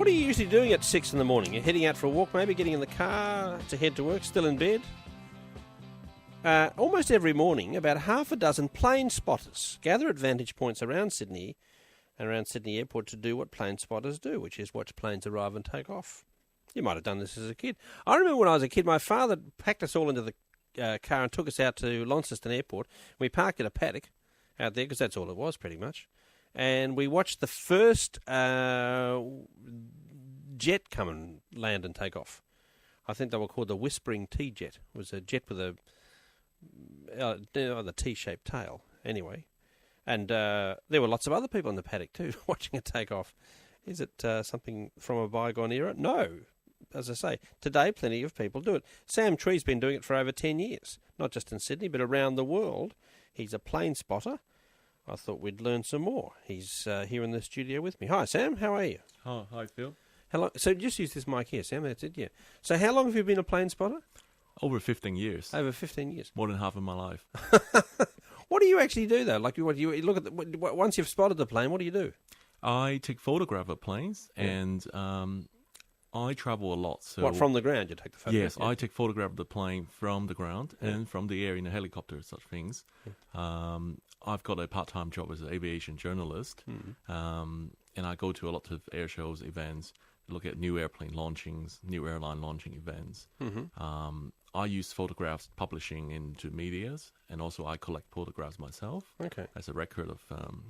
What are you usually doing at 6 in the morning? You're heading out for a walk, maybe getting in the car to head to work, still in bed? Almost every morning, about half a dozen plane spotters gather at vantage points around Sydney and around Sydney Airport to do what plane spotters do, which is watch planes arrive and take off. You might have done this as a kid. I remember when I was a kid, my father packed us all into the car and took us out to Launceston Airport. We parked at a paddock out there, because that's all it was pretty much. And we watched the first jet come and land and take off. I think they were called the Whispering T-Jet. It was a jet with the T-shaped tail, anyway. And there were lots of other people in the paddock too, watching it take off. Is it something from a bygone era? No. As I say, today plenty of people do it. Sam Chui's been doing it for over 10 years, not just in Sydney, but around the world. He's a plane spotter. I thought we'd learn some more. He's here in the studio with me. Hi, Sam. How are you? Oh, hi, Phil. How so just use this mic here, Sam. That's it, yeah. So how long have you been a plane spotter? Over 15 years. Over 15 years. More than half of my life. What do you actually do, though? Like, you look at once you've spotted the plane, what do you do? I take photographs of planes, and I travel a lot. So what, from the ground you take the photograph? Yes, I take photographs of the plane from the ground and from the air in a helicopter, such things. I've got a part-time job as an aviation journalist, and I go to a lot of air shows, events, look at new airplane launchings, new airline launching events. I use photographs publishing into medias, and also I collect photographs myself as a record of...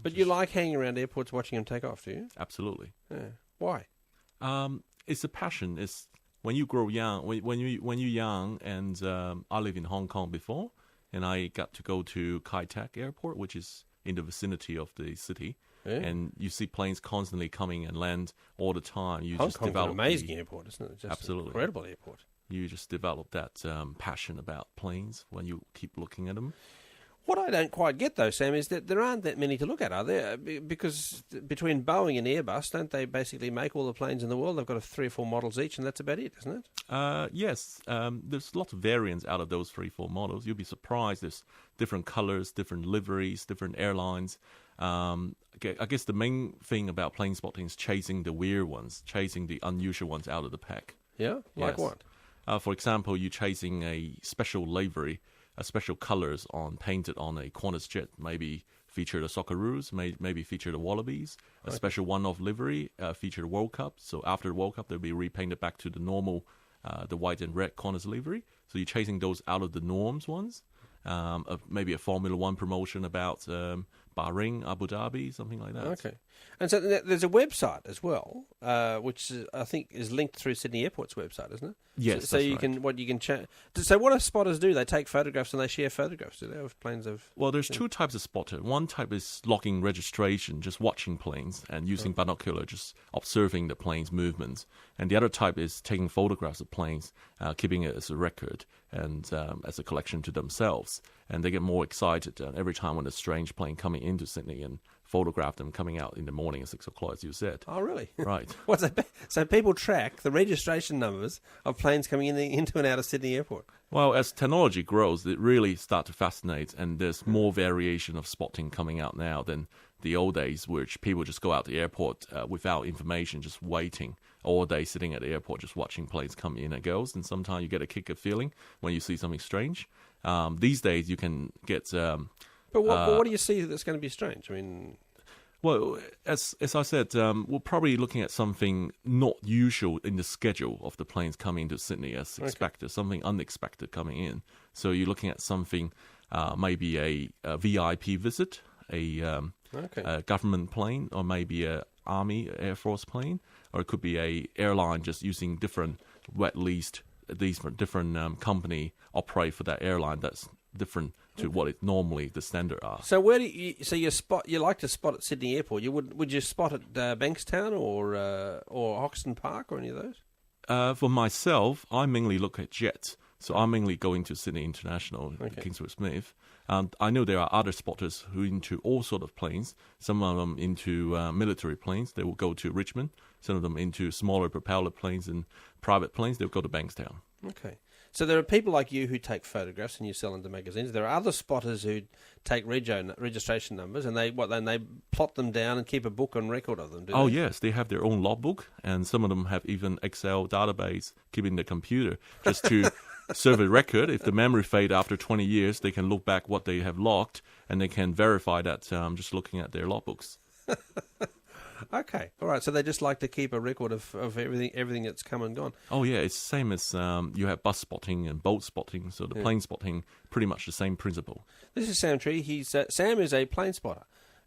but you like hanging around airports watching them take off, do you? Absolutely. Yeah. Why? It's a passion. It's when you grow young, when you're young, and I live in Hong Kong before, and I got to go to Kai Tak Airport, which is in the vicinity of the city. Yeah. And you see planes constantly coming and land all the time. Hong Kong's an amazing airport, isn't it? Just absolutely. An incredible airport. You just develop that passion about planes when you keep looking at them. What I don't quite get, though, Sam, is that there aren't that many to look at, are there? Because between Boeing and Airbus, don't they basically make all the planes in the world? They've got 3 or 4 models each, and that's about it, isn't it? Yes. There's lots of variants out of those 3 or 4 models. You'll be surprised. There's different colors, different liveries, different airlines. I guess the main thing about plane spotting is chasing the weird ones, chasing the unusual ones out of the pack. Yeah? Like what? For example, you're chasing a special livery, special colors painted on a Qantas jet, maybe feature the Socceroos, maybe feature the Wallabies, a special one-off livery, feature the World Cup. So after the World Cup, they'll be repainted back to the normal, the white and red Qantas livery. So you're chasing those out of the norms ones. Maybe a Formula One promotion about Bahrain, Abu Dhabi, something like that. Okay. And so there's a website as well, which I think is linked through Sydney Airport's website, isn't it? Yes, so you right. So what do spotters do? They take photographs and they share photographs, do they, of planes of... Well, there's 2 types of spotter. One type is logging registration, just watching planes and using binocular, just observing the plane's movements. And the other type is taking photographs of planes, keeping it as a record and as a collection to themselves. And they get more excited every time when a strange plane coming into Sydney and photograph them coming out in the morning at 6 o'clock, as you said. Oh, really? Right. What's that? So people track the registration numbers of planes coming into and out of Sydney Airport? Well, as technology grows, it really starts to fascinate, and there's more variation of spotting coming out now than the old days, which people just go out to the airport without information, just waiting all day, sitting at the airport, just watching planes come in and go. And sometimes you get a kick of feeling when you see something strange. These days, you can get... But what do you see that's going to be strange? I mean... Well, as I said, we're probably looking at something not usual in the schedule of the planes coming into Sydney as expected, something unexpected coming in. So you're looking at something, maybe a VIP visit, a government plane, or maybe a Army Air Force plane, or it could be a airline just using different wet leased, different company operate for that airline that's different to what it normally the standard are. So where do you like to spot at Sydney Airport? Would you spot at Bankstown or Hoxton Park or any of those? For myself, I mainly look at jets. So I'm mainly going to Sydney International, Kingswood Smith. I know there are other spotters who are into all sort of planes. Some of them into military planes. They will go to Richmond. Some of them into smaller propeller planes and private planes. They'll go to Bankstown. Okay. So there are people like you who take photographs and you sell them to magazines. There are other spotters who take registration numbers and they plot them down and keep a book on record of them. Oh, yes, they have their own logbook, and some of them have even Excel database keeping the computer just to serve a record. If the memory fade after 20 years, they can look back what they have logged, and they can verify that just looking at their logbooks. Okay, all right. So they just like to keep a record of everything that's come and gone. Oh, yeah, it's the same as you have bus spotting and boat spotting, so the plane spotting, pretty much the same principle. This is Sam Chui. Sam is a plane spotter.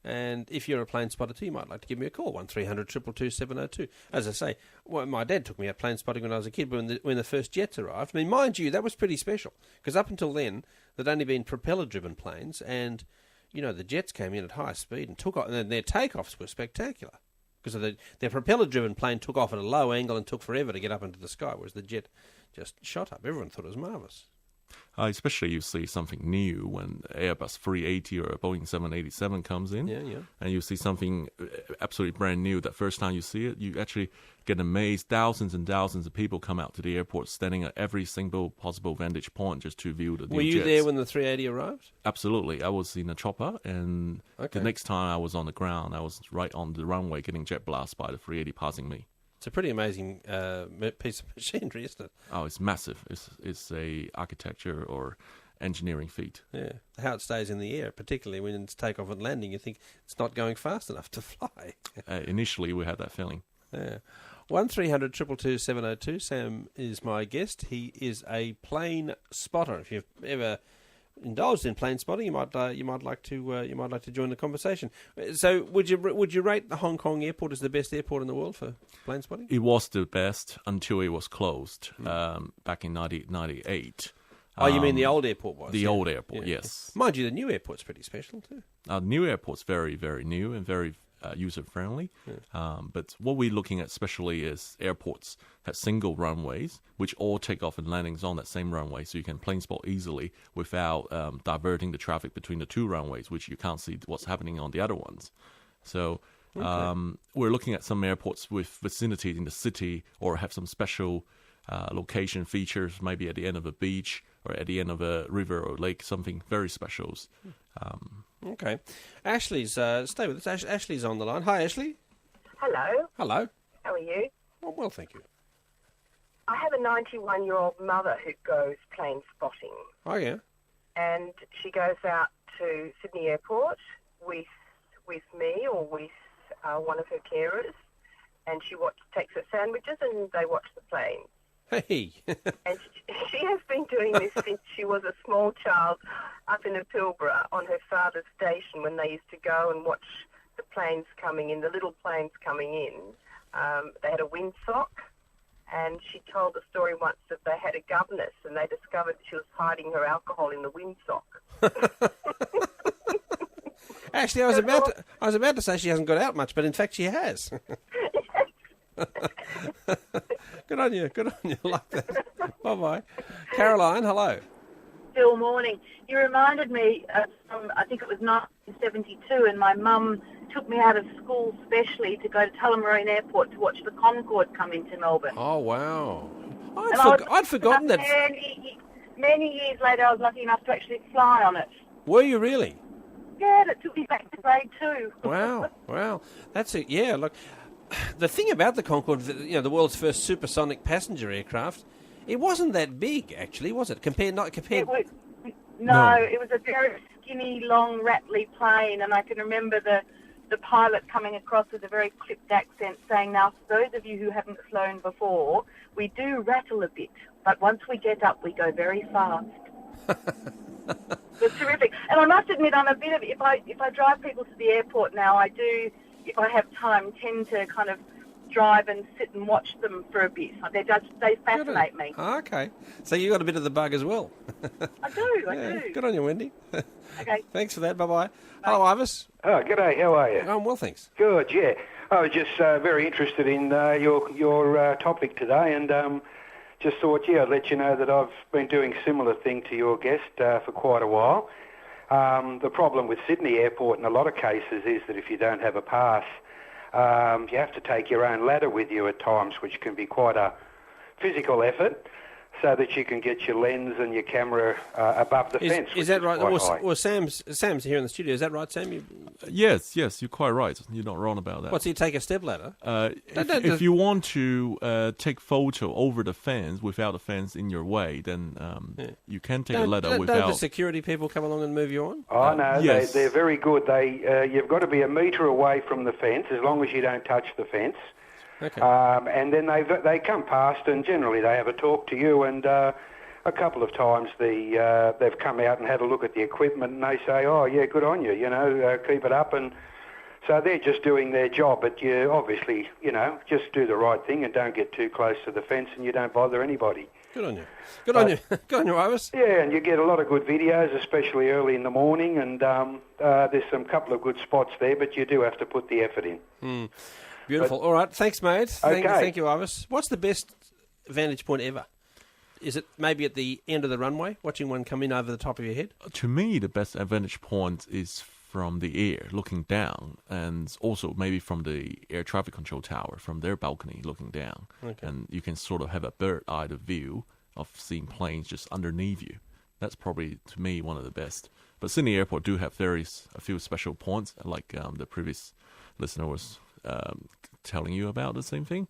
And if you're a plane spotter too, you might like to give me a call, 1300 222 702. As I say, my dad took me out plane spotting when I was a kid, but when the first jets arrived. I mean, mind you, that was pretty special, because up until then, there'd only been propeller-driven planes, and, the jets came in at high speed and took off, and their takeoffs were spectacular, because their propeller-driven plane took off at a low angle and took forever to get up into the sky, whereas the jet just shot up. Everyone thought it was marvellous. Especially you see something new when Airbus 380 or a Boeing 787 comes in, and you see something absolutely brand new. That first time you see it, you actually get amazed. Thousands and thousands of people come out to the airport, standing at every single possible vantage point just to view the new jets. Were you jets. there when the 380 arrived? Absolutely. I was in a chopper, and the next time I was on the ground, I was right on the runway getting jet blast by the 380 passing me. It's a pretty amazing piece of machinery, isn't it? Oh, it's massive. It's a architecture or engineering feat. Yeah, how it stays in the air, particularly when it's takeoff and landing, you think it's not going fast enough to fly. Initially, we had that feeling. Yeah. 1300 222 702. Sam is my guest. He is a plane spotter. If you've ever indulged in plane spotting, you might like to join the conversation. So, would you rate the Hong Kong airport as the best airport in the world for plane spotting? It was the best until it was closed back in 1998. Oh, you mean the old airport was? The old airport, yes. Mind you, the new airport's pretty special too. The new airport's very, very new and very user-friendly. But what we're looking at especially is airports that single runways, which all takeoff and landings on that same runway, so you can plane spot easily without diverting the traffic between the two runways, which you can't see what's happening on the other ones. So we're looking at some airports with vicinity in the city or have some special location features, maybe at the end of a beach or at the end of a river or lake, something very special. Okay. Ashley's, stay with us. Ashley's on the line. Hi, Ashley. Hello. Hello. How are you? Well, thank you. I have a 91-year-old mother who goes plane spotting. Oh, yeah. And she goes out to Sydney Airport with me or with one of her carers, and she takes her sandwiches and they watch the planes. Hey. And she has been doing this since she was a small child up in the Pilbara on her father's station when they used to go and watch the planes coming in, the little planes coming in. They had a windsock, and she told the story once that they had a governess and they discovered she was hiding her alcohol in the windsock. Actually, I was about to say she hasn't got out much, but in fact she has. Good on you. I like that. Bye-bye. Caroline, hello. Still morning. You reminded me from, I think it was 1972, and my mum took me out of school specially to go to Tullamarine Airport to watch the Concorde come into Melbourne. Oh, wow. I'd forgotten that. Many years later, I was lucky enough to actually fly on it. Were you really? Yeah, that took me back to grade 2. Wow. That's it. Yeah, look. The thing about the Concorde, the world's first supersonic passenger aircraft, it wasn't that big, actually, was it? No, it was a very skinny, long, rattly plane, and I can remember the pilot coming across with a very clipped accent saying, now, for those of you who haven't flown before, we do rattle a bit, but once we get up, we go very fast. It was terrific. And I must admit, I'm a bit of, if I drive people to the airport now, I do, if I have time, tend to kind of drive and sit and watch them for a bit. They fascinate me. Oh, okay. So you got a bit of the bug as well. I do. Good on you, Wendy. Okay. Thanks for that. Bye-bye. Hello, Ivis. Oh, g'day. How are you? I'm well, thanks. Good, yeah. I was just very interested in your topic today, and just thought, I'd let you know that I've been doing a similar thing to your guest for quite a while. The problem with Sydney Airport in a lot of cases is that if you don't have a pass, you have to take your own ladder with you at times, which can be quite a physical effort. so that you can get your lens and your camera above the fence. Is that right? Quite high. Well, Sam's here in the studio. Is that right, Sam? Yes, you're quite right. You're not wrong about that. What's he take a stepladder? If you want to take photo over the fence without the fence in your way, then you can take a ladder without. Don't the security people come along and move you on? Oh no, yes. they're very good. You've got to be a metre away from the fence as long as you don't touch the fence. Okay. And then they come past, and generally they have a talk to you. And a couple of times they've come out and had a look at the equipment, and they say, "Oh yeah, good on you. Keep it up." And so they're just doing their job. But you obviously, just do the right thing and don't get too close to the fence, and you don't bother anybody. Good on you. Good on you. Good on you, Iris. Yeah, and you get a lot of good videos, especially early in the morning. And there's some couple of good spots there, but you do have to put the effort in. Beautiful. All right. Thanks, mate. Okay. Thank you, Iris. What's the best vantage point ever? Is it maybe at the end of the runway, watching one come in over the top of your head? To me, the best vantage point is from the air, looking down, and also maybe from the air traffic control tower, from their balcony, looking down. Okay. And you can sort of have a bird-eye view of seeing planes just underneath you. That's probably, to me, one of the best. But Sydney Airport do have a few special points, like the previous listener was telling you about the same thing.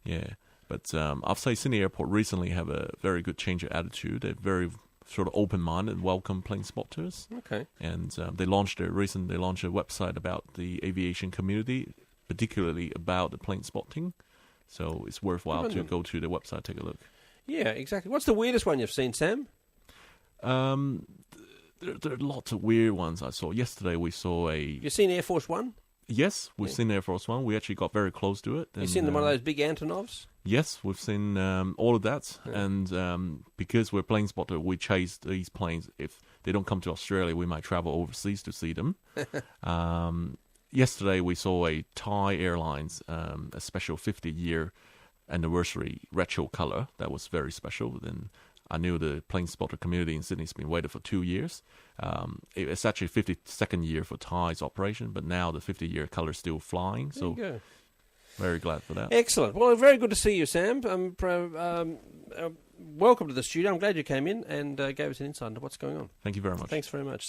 Yeah. But I'll say Sydney Airport recently have a very good change of attitude. They're very sort of open-minded and welcome plane spotters. Okay. And they launched a website about the aviation community, particularly about the plane spotting. So it's worthwhile to go to the website, take a look. Yeah, exactly. What's the weirdest one you've seen, Sam? There are lots of weird ones I saw. Yesterday we saw You've seen Air Force One? Yes, we've seen Air Force One. We actually got very close to it. You've seen one of those big Antonovs? Yes, we've seen all of that. Yeah. And because we're plane spotter, we chase these planes. If they don't come to Australia, we might travel overseas to see them. Yesterday, we saw a Thai Airlines, a special 50-year anniversary retro color. That was very special. Then I knew the plane spotter community in Sydney's been waiting for 2 years. It's actually 52nd year for Thai's operation, but now the 50-year color is still flying. There you go. Very glad for that. Excellent. Well, very good to see you, Sam. Welcome to the studio. I'm glad you came in and gave us an insight into what's going on. Thank you very much. Thanks very much.